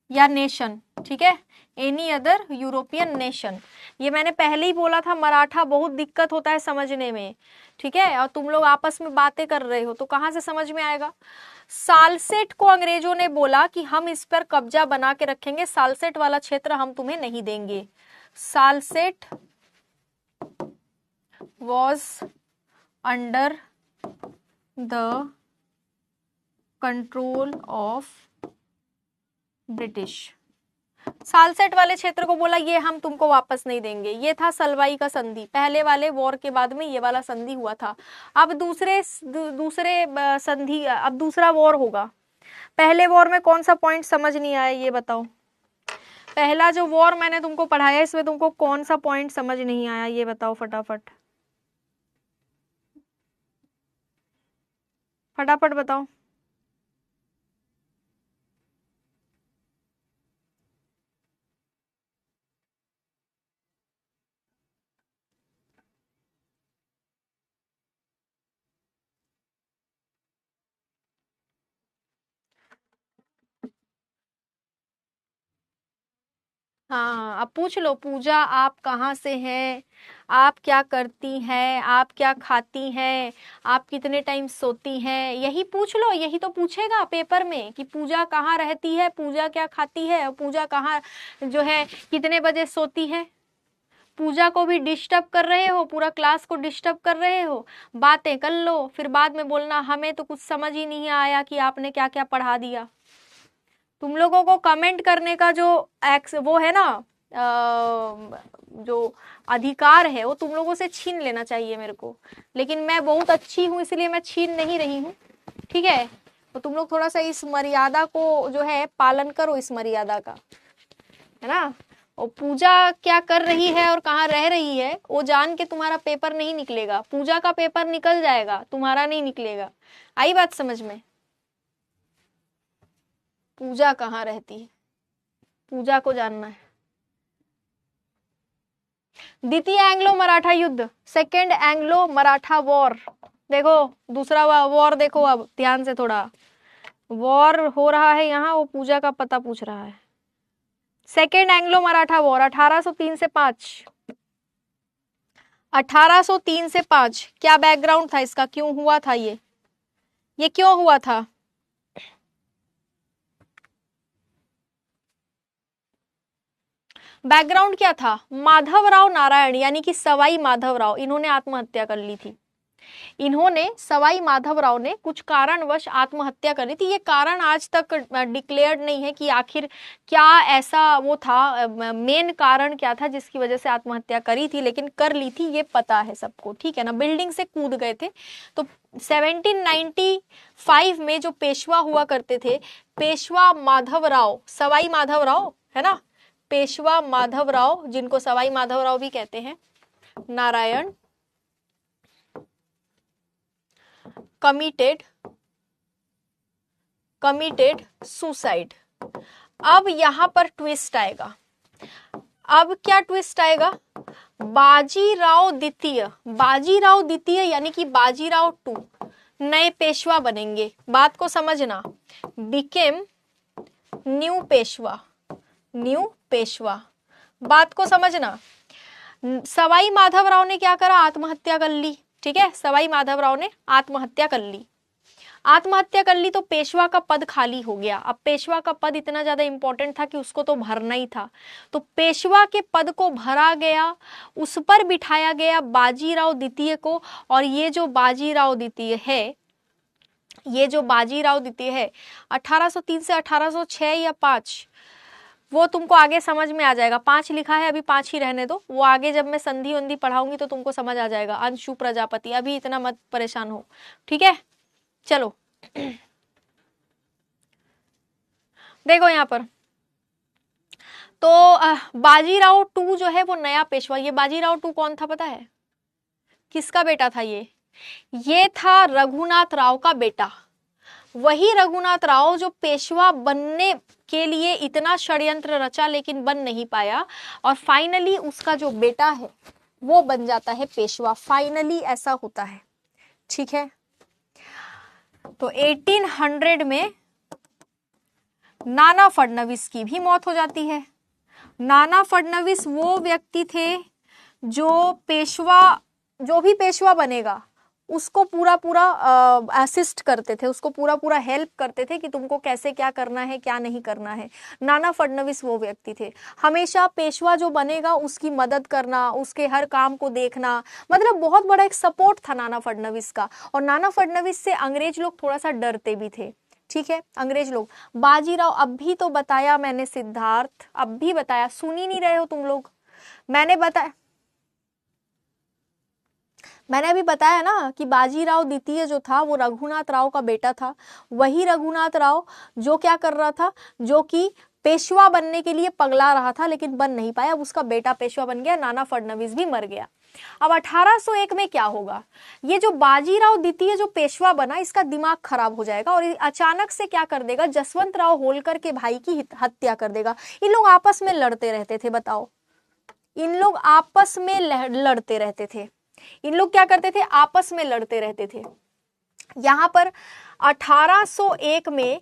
या नेशन, ठीक है, एनी अदर यूरोपियन नेशन। ये मैंने पहले ही बोला था, मराठा बहुत दिक्कत होता है समझने में, ठीक है। और तुम लोग आपस में बातें कर रहे हो तो कहां से समझ में आएगा। सालसेट को अंग्रेजों ने बोला कि हम इस पर कब्जा बना के रखेंगे, सालसेट वाला क्षेत्र हम तुम्हें नहीं देंगे। Salcete was under the control of British. Salcete वाले क्षेत्र को बोला ये हम तुमको वापस नहीं देंगे। ये था सलवाई का संधि, पहले वाले वॉर के बाद में ये वाला संधि हुआ था। अब दूसरे संधि, अब दूसरा वॉर होगा। पहले वॉर में कौन सा पॉइंट समझ नहीं आया ये बताओ। पहला जो वॉर मैंने तुमको पढ़ाया इसमें तुमको कौन सा पॉइंट समझ नहीं आया ये बताओ फटाफट, फटाफट बताओ। हाँ, अब पूछ लो, पूजा आप कहाँ से हैं, आप क्या करती हैं, आप क्या खाती हैं, आप कितने टाइम सोती हैं, यही पूछ लो। यही तो पूछेगा पेपर में कि पूजा कहाँ रहती है, पूजा क्या खाती है, और पूजा कहाँ जो है कितने बजे सोती है। पूजा को भी डिस्टर्ब कर रहे हो, पूरा क्लास को डिस्टर्ब कर रहे हो। बातें कर लो, फिर बाद में बोलना हमें तो कुछ समझ ही नहीं आया कि आपने क्या क्या पढ़ा दिया। तुम लोगों को कमेंट करने का जो वो है ना, जो अधिकार है वो तुम लोगों से छीन लेना चाहिए मेरे को, लेकिन मैं बहुत अच्छी हूँ इसलिए मैं छीन नहीं रही हूँ, ठीक है। तो तुम लोग थोड़ा सा इस मर्यादा को जो है पालन करो, इस मर्यादा का, है ना। और पूजा क्या कर रही है और कहाँ रह रही है वो जान के तुम्हारा पेपर नहीं निकलेगा, पूजा का पेपर निकल जाएगा, तुम्हारा नहीं निकलेगा। आई बात समझ में। पूजा कहाँ रहती है, पूजा को जानना है। द्वितीय एंग्लो मराठा युद्ध, सेकेंड एंग्लो मराठा वॉर। देखो दूसरा वॉर देखो, अब ध्यान से थोड़ा वॉर हो रहा है यहाँ, वो पूजा का पता पूछ रहा है। सेकेंड एंग्लो मराठा वॉर 1803 से 5, 1803 से 5। क्या बैकग्राउंड था इसका, क्यों हुआ था ये क्यों हुआ था। बैकग्राउंड क्या था, माधवराव नारायण यानी कि सवाई माधवराव, इन्होंने आत्महत्या कर ली थी। इन्होंने, सवाई माधवराव ने कुछ कारणवश आत्महत्या कर ली थी। ये कारण आज तक डिक्लेयर्ड नहीं है कि आखिर क्या ऐसा वो था, मेन कारण क्या था जिसकी वजह से आत्महत्या करी थी, लेकिन कर ली थी ये पता है सबको, ठीक है ना। बिल्डिंग से कूद गए थे। तो 1795 में जो पेशवा हुआ करते थे, पेशवा माधवराव, सवाई माधवराव, है ना, पेशवा माधवराव जिनको सवाई माधवराव भी कहते हैं, नारायण, कमिटेड सुसाइड। अब यहां पर ट्विस्ट आएगा। अब क्या ट्विस्ट आएगा, बाजीराव द्वितीय यानी कि बाजीराव 2 नए पेशवा बनेंगे। बात को समझना, बिकेम न्यू पेशवा, बात को समझना। सवाई माधवराव ने क्या करा, आत्महत्या कर ली, ठीक है, सवाई माधवराव ने आत्महत्या कर ली। आत्महत्या कर ली तो पेशवा का पद खाली हो गया। अब पेशवा का पद इतना ज्यादा इंपॉर्टेंट था कि उसको तो भरना ही था, तो पेशवा के पद को भरा गया, उस पर बिठाया गया बाजीराव द्वितीय को। और ये जो बाजीराव द्वितीय है, ये जो बाजीराव द्वितीय है 1803 से 1806 या 5, वो तुमको आगे समझ में आ जाएगा। 5 लिखा है, अभी 5 ही रहने दो, वो आगे जब मैं संधि वंधि पढ़ाऊंगी तो तुमको समझ आ जाएगा। अंशु प्रजापति, अभी इतना मत परेशान हो, ठीक है। चलो देखो यहाँ पर, तो बाजीराव टू जो है वो नया पेशवा। ये बाजीराव टू कौन था पता है? किसका बेटा था ये था रघुनाथ राव का बेटा। वही रघुनाथ राव जो पेशवा बनने के लिए इतना षड्यंत्र रचा लेकिन बन नहीं पाया, और फाइनली उसका जो बेटा है वो बन जाता है पेशवा। फाइनली ऐसा होता है, ठीक है। तो 1800 में नाना फडणवीस की भी मौत हो जाती है। नाना फडणवीस वो व्यक्ति थे जो भी पेशवा बनेगा उसको पूरा पूरा असिस्ट करते थे, उसको पूरा पूरा हेल्प करते थे कि तुमको कैसे क्या करना है क्या नहीं करना है। नाना फडणवीस वो व्यक्ति थे, हमेशा पेशवा जो बनेगा उसकी मदद करना, उसके हर काम को देखना, मतलब बहुत बड़ा एक सपोर्ट था नाना फडणवीस का। और नाना फडणवीस से अंग्रेज लोग थोड़ा सा डरते भी थे, ठीक है, अंग्रेज लोग। बाजीराव, अब भी तो बताया मैंने सिद्धार्थ, अब भी बताया, सुन ही नहीं रहे हो तुम लोग। मैंने अभी बताया ना कि बाजीराव द्वितीय जो था वो रघुनाथ राव का बेटा था। वही रघुनाथ राव जो क्या कर रहा था, जो कि पेशवा बनने के लिए पगला रहा था लेकिन बन नहीं पाया। उसका बेटा पेशवा बन गया, नाना फडणवीस भी मर गया। अब 1801 में क्या होगा, ये जो बाजीराव द्वितीय जो पेशवा बना इसका दिमाग खराब हो जाएगा और अचानक से क्या कर देगा, जसवंत राव होलकर के भाई की हत्या कर देगा। इन लोग आपस में लड़ते रहते थे, बताओ, इन लोग आपस में लड़ते रहते थे। इन लोग क्या करते थे, आपस में लड़ते रहते थे। यहां पर 1801 में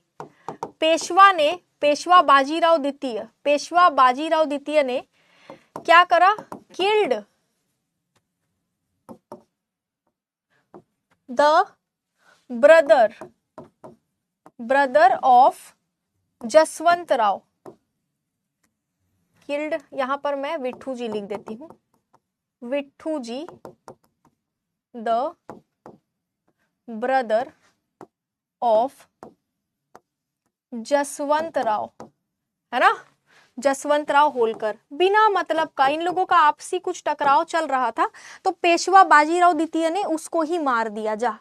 पेशवा बाजीराव द्वितीय ने क्या करा, killed the brother of Jaswant Rao. Killed, यहां पर मैं विट्ठू जी लिख देती हूं, Vitthu ji the brother of Jaswant Rao, है ना, जसवंत राव होलकर। बिना मतलब का इन लोगों का आपसी कुछ टकराव चल रहा था, तो पेशवा बाजीराव द्वितीय ने उसको ही मार दिया। जा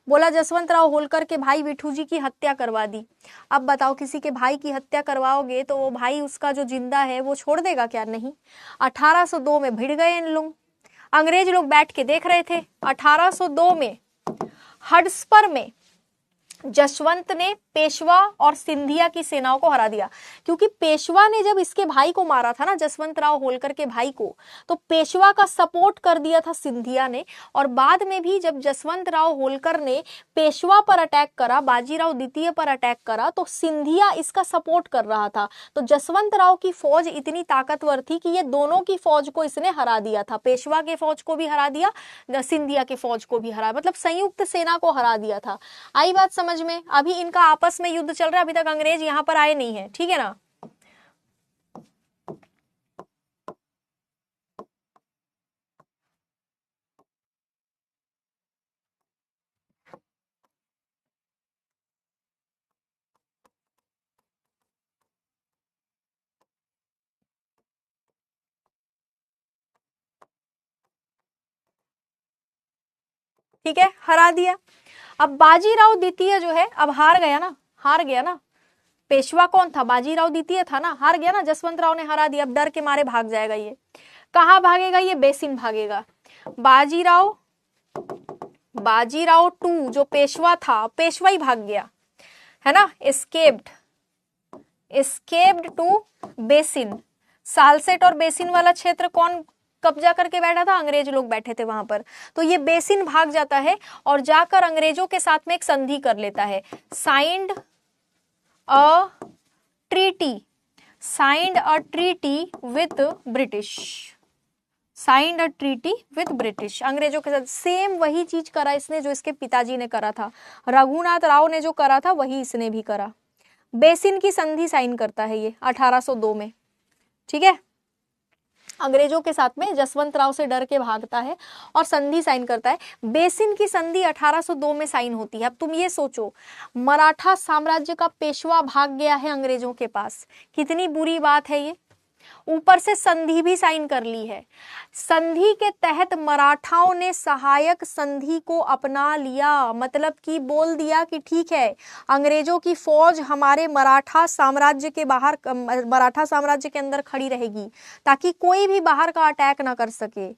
बोला जसवंत राव होलकर के भाई विट्ठू जी की हत्या करवा दी। अब बताओ, किसी के भाई की हत्या करवाओगे तो वो भाई उसका जो जिंदा है वो छोड़ देगा क्या? नहीं। 1802 में भिड़ गए इन लोग, अंग्रेज लोग बैठ के देख रहे थे। 1802 में हडस्पर में जसवंत ने पेशवा और सिंधिया की सेनाओं को हरा दिया, क्योंकि पेशवा ने जब इसके भाई को मारा था ना, जसवंत राव होलकर के भाई को, तो पेशवा का सपोर्ट कर दिया था सिंधिया ने। और बाद में भी जब जसवंत राव होलकर ने पेशवा पर अटैक करा, बाजीराव द्वितीय पर अटैक करा, तो सिंधिया इसका सपोर्ट कर रहा था। तो जसवंत राव की फौज इतनी ताकतवर थी कि ये दोनों की फौज को इसने हरा दिया था, पेशवा के फौज को भी हरा दिया, सिंधिया के फौज को भी हरा, मतलब संयुक्त सेना को हरा दिया था। आई बात समझ में? अभी इनका आपस में युद्ध चल रहा है, अभी तक अंग्रेज यहां पर आए नहीं है, ठीक है ना। ठीक है, हरा दिया। अब बाजीराव द्वितीय जो है अब हार गया ना, पेशवा कौन था? बाजीराव द्वितीय था ना, हार गया ना, जसवंत राव ने हरा दिया। अब डर के मारे भाग जाएगा ये, कहाँ भागेगा ये? बेसिन भागेगा। बाजीराव टू जो पेशवा था, पेशवा ही भाग गया, है ना, एस्केप्ड टू बेसिन। सालसेट और बेसिन वाला क्षेत्र कौन कब्जा करके बैठा था? अंग्रेज लोग बैठे थे वहां पर। तो ये बेसिन भाग जाता है और जाकर अंग्रेजों के साथ में एक संधि कर लेता है, signed a treaty with British. Signed a treaty with British, अंग्रेजों के साथ सेम वही चीज करा इसने जो इसके पिताजी ने करा था, रघुनाथ राव ने जो करा था वही इसने भी करा। बेसिन की संधि साइन करता है ये 1802 में, ठीक है, अंग्रेजों के साथ में जसवंत राव से डर के भागता है और संधि साइन करता है। बेसिन की संधि 1802 में साइन होती है। अब तुम ये सोचो, मराठा साम्राज्य का पेशवा भाग गया है अंग्रेजों के पास, कितनी बुरी बात है ये, ऊपर से संधि भी साइन कर ली है। संधि के तहत मराठाओं ने सहायक संधि को अपना लिया, मतलब कि बोल दिया कि ठीक है अंग्रेजों की फौज हमारे मराठा साम्राज्य के बाहर, मराठा साम्राज्य के अंदर खड़ी रहेगी ताकि कोई भी बाहर का अटैक ना कर सके।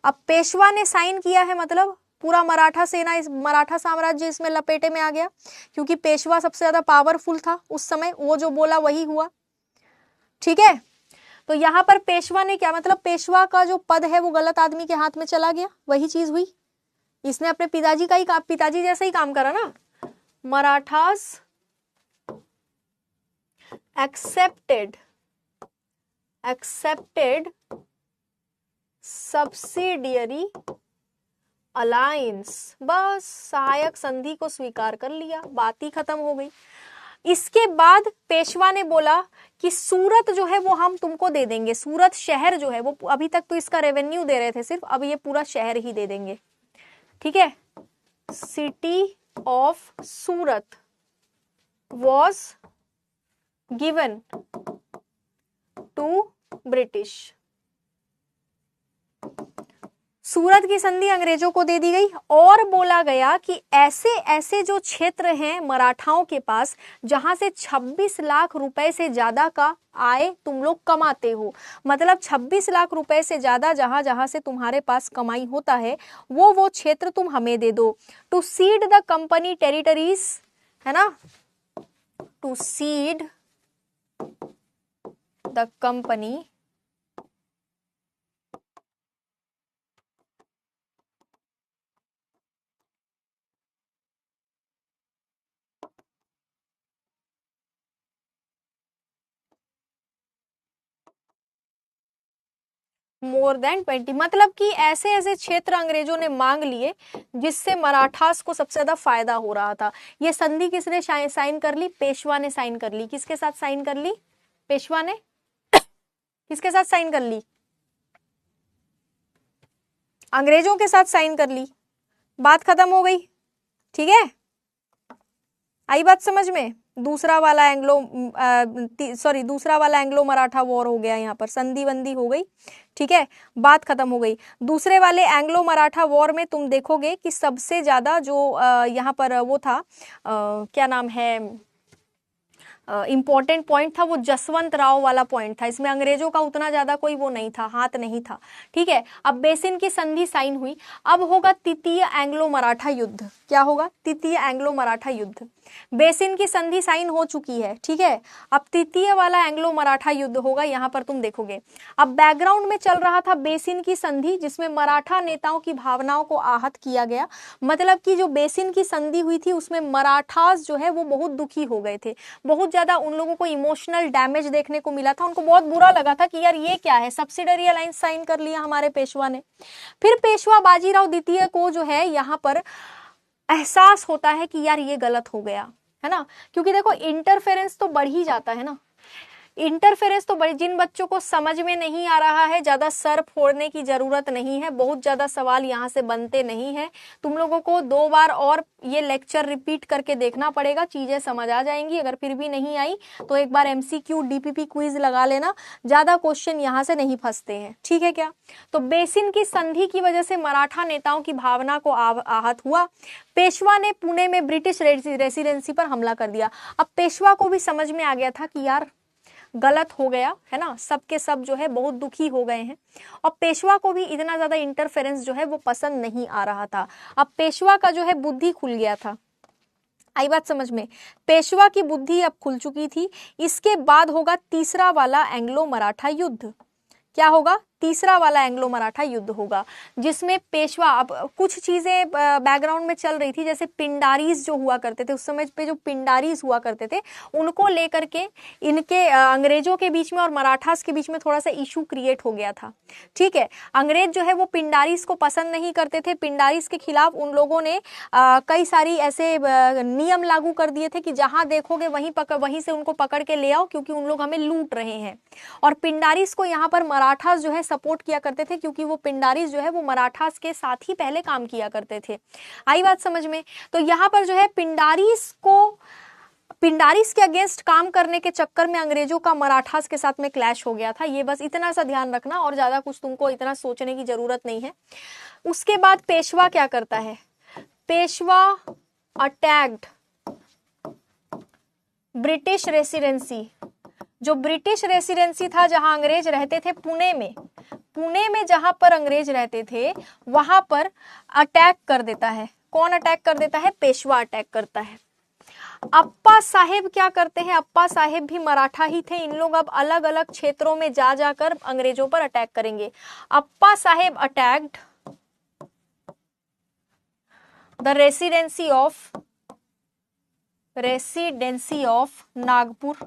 अब पेशवा ने साइन किया है, मतलब पूरा मराठा सेना, इस मराठा साम्राज्य इसमें लपेटे में आ गया, क्योंकि पेशवा सबसे ज्यादा पावरफुल था उस समय, वो जो बोला वही हुआ, ठीक है। तो यहाँ पर पेशवा ने क्या, मतलब पेशवा का जो पद है वो गलत आदमी के हाथ में चला गया, वही चीज हुई, इसने अपने पिताजी का ही, पिताजी जैसा ही काम करा ना। मराठास एक्सेप्टेड सब्सिडियरी अलायंस, बस सहायक संधि को स्वीकार कर लिया, बात ही खत्म हो गई। इसके बाद पेशवा ने बोला कि सूरत जो है वो हम तुमको दे देंगे, सूरत शहर जो है वो, अभी तक तो इसका रेवेन्यू दे रहे थे सिर्फ, अब ये पूरा शहर ही दे देंगे, ठीक है। City of Surat was given to British, Surat की संधि अंग्रेजों को दे दी गई और बोला गया कि ऐसे ऐसे जो क्षेत्र हैं मराठाओं के पास जहां से 26 लाख रुपए से ज्यादा का आय तुम लोग कमाते हो, मतलब 26 लाख रुपए से ज्यादा जहां जहां से तुम्हारे पास कमाई होता है वो क्षेत्र तुम हमें दे दो। To cede the company territories, है ना, to cede the company more than 20, मतलब कि ऐसे ऐसे क्षेत्र अंग्रेजों ने मांग लिए जिससे मराठास को सबसे ज्यादा फायदा हो रहा था। ये संधि किसने साइन कर ली, पेशवा ने साइन कर ली। किसके साथ साइन कर ली, पेशवा ने किसके साथ साइन कर ली, अंग्रेजों के साथ साइन कर ली, बात खत्म हो गई, ठीक है, आई बात समझ में। दूसरा वाला एंग्लो मराठा वॉर हो गया, यहाँ पर संधि बंदी हो गई, ठीक है, बात खत्म हो गई। दूसरे वाले एंग्लो मराठा वॉर में तुम देखोगे कि सबसे ज्यादा जो यहाँ पर वो था, क्या नाम है, इंपॉर्टेंट पॉइंट था वो जसवंत राव वाला पॉइंट था, इसमें अंग्रेजों का उतना ज्यादा कोई वो नहीं था, हाथ नहीं था, ठीक है। अब बेसिन की संधि साइन हुई, अब होगा तृतीय एंग्लो मराठा युद्ध। क्या होगा, तृतीय एंग्लो मराठा युद्ध। बेसिन की संधि साइन हो चुकी है, ठीक है, अब तृतीय वाला एंग्लो मराठा युद्ध होगा। यहाँ पर तुम देखोगे अब बैकग्राउंड में चल रहा था बेसिन की संधि, जिसमें मराठा नेताओं की भावनाओं को आहत किया गया, मतलब कि जो बेसिन की संधि हुई थी उसमें मराठास जो है वो बहुत दुखी हो गए थे, बहुत ज्यादा उन लोगों को इमोशनल डैमेज देखने को मिला था, उनको बहुत बुरा लगा था कि यार ये क्या है, सब्सिडरी अलायंस साइन कर लिया हमारे पेशवा ने। फिर पेशवा बाजीराव द्वितीय को जो है यहाँ पर एहसास होता है कि यार ये गलत हो गया, है ना, क्योंकि देखो इंटरफेरेंस तो बढ़ ही जाता है ना, इंटरफेरेंस तो बड़ी, जिन बच्चों को समझ में नहीं आ रहा है ज्यादा सर फोड़ने की जरूरत नहीं है, बहुत ज्यादा सवाल यहाँ से बनते नहीं है, तुम लोगों को 2 बार और ये लेक्चर रिपीट करके देखना पड़ेगा, चीजें समझ आ जाएंगी। अगर फिर भी नहीं आई तो एक बार MCQ DPP क्विज लगा लेना, ज्यादा क्वेश्चन यहाँ से नहीं फंसते हैं, ठीक है क्या। तो बेसिन की संधि की वजह से मराठा नेताओं की भावना को आहत हुआ, पेशवा ने पुणे में ब्रिटिश रेसिडेंसी पर हमला कर दिया। अब पेशवा को भी समझ में आ गया था कि यार गलत हो गया, है ना, सबके सब जो है बहुत दुखी हो गए हैं, और पेशवा को भी इतना ज्यादा इंटरफेरेंस जो है वो पसंद नहीं आ रहा था। अब पेशवा का जो है बुद्धि खुल गया था, आई बात समझ में, पेशवा की बुद्धि अब खुल चुकी थी। इसके बाद होगा तीसरा वाला एंग्लो मराठा युद्ध। क्या होगा, तीसरा वाला एंग्लो मराठा युद्ध होगा, जिसमें पेशवा, अब कुछ चीजें बैकग्राउंड में चल रही थी, जैसे पिंडारीज जो हुआ करते थे उस समय पे, जो पिंडारीज हुआ करते थे उनको लेकर के इनके अंग्रेजों के बीच में और मराठास के बीच में थोड़ा सा इशू क्रिएट हो गया था। ठीक है, अंग्रेज जो है वो पिंडारीज को पसंद नहीं करते थे। पिंडारीज के खिलाफ उन लोगों ने कई सारी ऐसे नियम लागू कर दिए थे कि जहां देखोगे वहीं से उनको पकड़ के ले आओ, क्योंकि उन लोग हमें लूट रहे हैं। और पिंडारीज को यहाँ पर मराठास जो है सपोर्ट किया करते थे, क्योंकि वो पिंडारीज जो है वो मराठास के साथ ही पहले काम किया करते थे। आई बात समझ में? तो यहाँ पर जो है पिंडारीज के अगेंस्ट काम करने के चक्कर में अंग्रेजों का मराठास के साथ में क्लैश हो गया था। ये बस इतना सा ध्यान रखना, और ज्यादा कुछ तुमको इतना सोचने की जरूरत नहीं है। उसके बाद पेशवा क्या करता है? Peshwa attacked British residency. जो ब्रिटिश रेसिडेंसी था जहां अंग्रेज रहते थे, पुणे में जहां पर अंग्रेज रहते थे वहां पर अटैक कर देता है। कौन अटैक कर देता है? पेशवा अटैक करता है। अप्पा साहेब क्या करते हैं? अप्पा साहेब भी मराठा ही थे। इन लोग अब अलग अलग क्षेत्रों में जा जाकर अंग्रेजों पर अटैक करेंगे। Appa Saheb attacked the residency of Nagpur,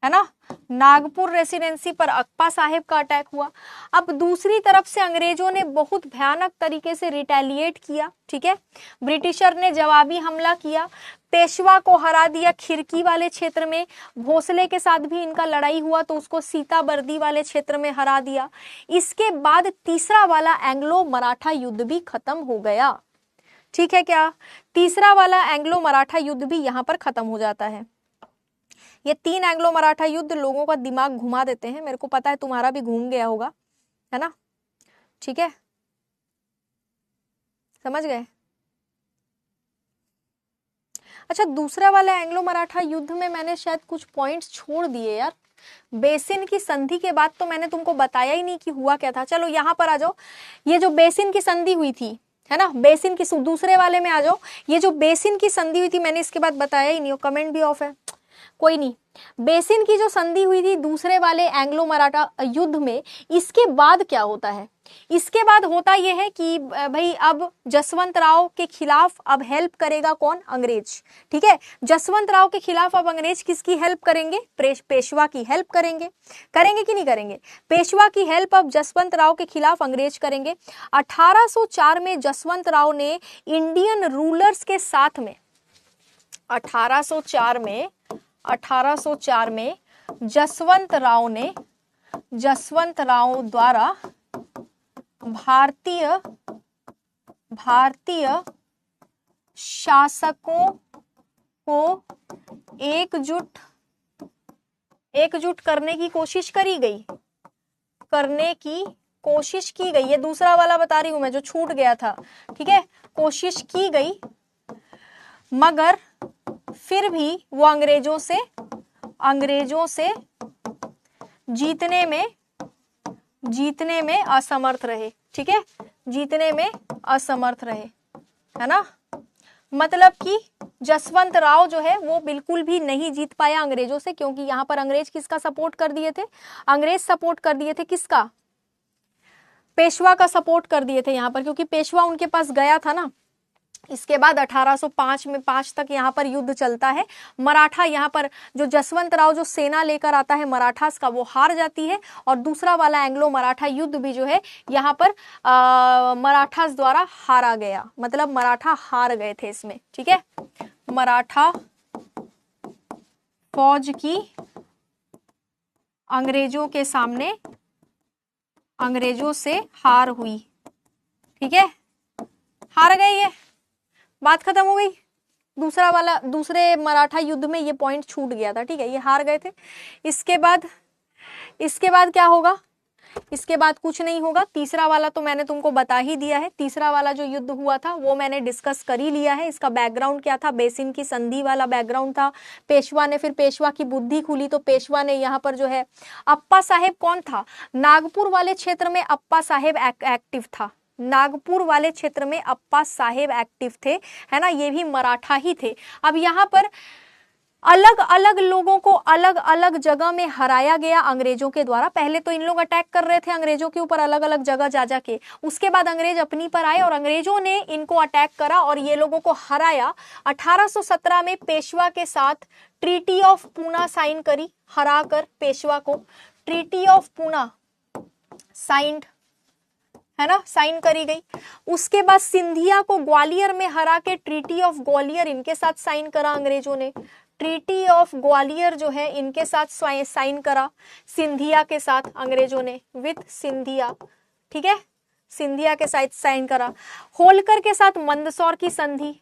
है ना, नागपुर रेसिडेंसी पर अप्पा साहेब का अटैक हुआ। अब दूसरी तरफ से अंग्रेजों ने बहुत भयानक तरीके से रिटेलिएट किया। ठीक है, ब्रिटिशर ने जवाबी हमला किया, पेशवा को हरा दिया खिड़की वाले क्षेत्र में। भोसले के साथ भी इनका लड़ाई हुआ तो उसको सीताबर्दी वाले क्षेत्र में हरा दिया। इसके बाद तीसरा वाला एंग्लो मराठा युद्ध भी खत्म हो गया। ठीक है क्या? तीसरा वाला एंग्लो मराठा युद्ध भी यहाँ पर खत्म हो जाता है। ये 3 एंग्लो मराठा युद्ध लोगों का दिमाग घुमा देते हैं, मेरे को पता है तुम्हारा भी घूम गया होगा, है ना? ठीक है, समझ गए? अच्छा, दूसरा वाला एंग्लो मराठा युद्ध में मैंने शायद कुछ पॉइंट्स छोड़ दिए यार। बेसिन की संधि के बाद तो मैंने तुमको बताया ही नहीं कि हुआ क्या था। चलो यहाँ पर आ जाओ, ये जो बेसिन की संधि हुई थी, है ना, बेसिन की, दूसरे वाले में आ जाओ। ये जो बेसिन की संधि हुई थी मैंने इसके बाद बताया ही नहीं, कमेंट भी ऑफ है, कोई नहीं। बेसिन की जो संधि हुई थी दूसरे वाले एंग्लो मराठा युद्ध में, इसके बाद क्या होता है? इसके बाद होता यह है कि भाई अब जसवंत राव के खिलाफ अब हेल्प करेगा कौन? अंग्रेज। ठीक है, जसवंत राव के खिलाफ अब अंग्रेज किसकी हेल्प करेंगे? पेशवा की हेल्प करेंगे कि नहीं करेंगे? पेशवा की हेल्प अब जसवंत राव के खिलाफ अंग्रेज करेंगे। 1804 में जसवंत राव ने इंडियन रूलर्स के साथ में 1804 में जसवंत राव द्वारा भारतीय शासकों को एकजुट करने की कोशिश की गई। ये दूसरा वाला बता रही हूं मैं जो छूट गया था। ठीक है, कोशिश की गई, मगर फिर भी वो अंग्रेजों से जीतने में असमर्थ रहे। ठीक है, जीतने में असमर्थ रहे, है ना। मतलब कि जसवंत राव जो है वो बिल्कुल भी नहीं जीत पाया अंग्रेजों से, क्योंकि यहाँ पर अंग्रेज किसका सपोर्ट कर दिए थे? अंग्रेज सपोर्ट कर दिए थे किसका? पेशवा का सपोर्ट कर दिए थे यहाँ पर, क्योंकि पेशवा उनके पास गया था ना। इसके बाद 1805 तक यहाँ पर युद्ध चलता है। मराठा यहाँ पर जो जसवंत राव जो सेना लेकर आता है मराठास का, वो हार जाती है। और दूसरा वाला एंग्लो मराठा युद्ध भी जो है यहाँ पर मराठास द्वारा हारा गया, मतलब मराठा हार गए थे इसमें। ठीक है, मराठा फौज की अंग्रेजों के सामने अंग्रेजों से हार हुई। ठीक है, हार गए, ये बात खत्म हो गई। दूसरे मराठा युद्ध में ये पॉइंट छूट गया था। ठीक है, ये हार गए थे। इसके बाद क्या होगा? इसके बाद कुछ नहीं होगा। तीसरा वाला तो मैंने तुमको बता ही दिया है। तीसरा वाला जो युद्ध हुआ था वो मैंने डिस्कस कर ही लिया है। इसका बैकग्राउंड क्या था? बेसिन की संधि वाला बैकग्राउंड था। पेशवा की बुद्धि खुली तो पेशवा ने यहाँ पर जो है, अप्पा साहेब कौन था? नागपुर वाले क्षेत्र में अप्पा साहेब एक्टिव था। नागपुर वाले क्षेत्र में अप्पा साहेब एक्टिव थे, है ना, ये भी मराठा ही थे। अब यहाँ पर अलग अलग लोगों को अलग अलग जगह में हराया गया अंग्रेजों के द्वारा। पहले तो इन लोग अटैक कर रहे थे अंग्रेजों के ऊपर अलग अलग जगह जा जा के, उसके बाद अंग्रेज अपनी पर आए और अंग्रेजों ने इनको अटैक करा और ये लोगों को हराया। 1817 में पेशवा के साथ ट्रीटी ऑफ पूना साइन करी, हरा कर पेशवा को ट्रीटी ऑफ पूना साइंड, है ना, साइन करी गई। उसके बाद सिंधिया को ग्वालियर में हरा के ट्रीटी ऑफ ग्वालियर इनके साथ साइन करा अंग्रेजों ने। ट्रीटी ऑफ ग्वालियर जो है इनके साथ साइन करा सिंधिया के साथ अंग्रेजों ने, विथ सिंधिया, ठीक है, सिंधिया के साथ साइन करा। होलकर के साथ मंदसौर की संधि,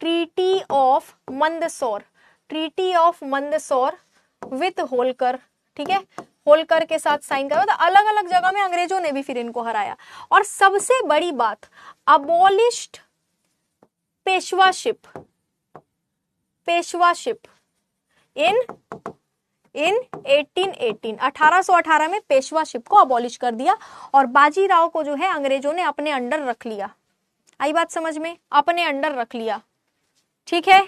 treaty of Mandsaur, treaty of Mandsaur with Holkar, ठीक है, होलकर के साथ साइन करा। तो अलग अलग जगह में अंग्रेजों ने भी फिर इनको हराया। और सबसे बड़ी बात, अबॉलिश्ड पेशवाशिप, पेशवाशिप इन 1818 में पेशवाशिप को अबॉलिश कर दिया और बाजीराव को जो है अंग्रेजों ने अपने अंडर रख लिया। आई बात समझ में, अपने अंडर रख लिया, ठीक है।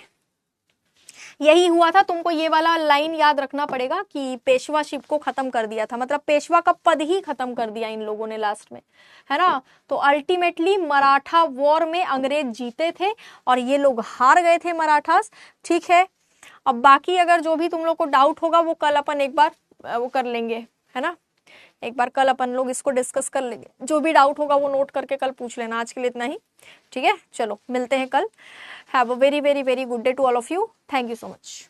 यही हुआ था, तुमको ये वाला लाइन याद रखना पड़ेगा कि पेशवाशिप को खत्म कर दिया था, मतलब पेशवा का पद ही खत्म कर दिया इन लोगों ने लास्ट में, है ना। तो अल्टीमेटली मराठा वॉर में अंग्रेज जीते थे और ये लोग हार गए थे मराठास, ठीक है। अब बाकी अगर जो भी तुम लोग को डाउट होगा वो कल अपन एक बार वो कर लेंगे, है ना, एक बार कल अपन लोग इसको डिस्कस कर लेंगे। जो भी डाउट होगा वो नोट करके कल पूछ लेना। आज के लिए इतना ही, ठीक है। चलो मिलते हैं कल। Have a very very very good day to all of you. Thank you so much.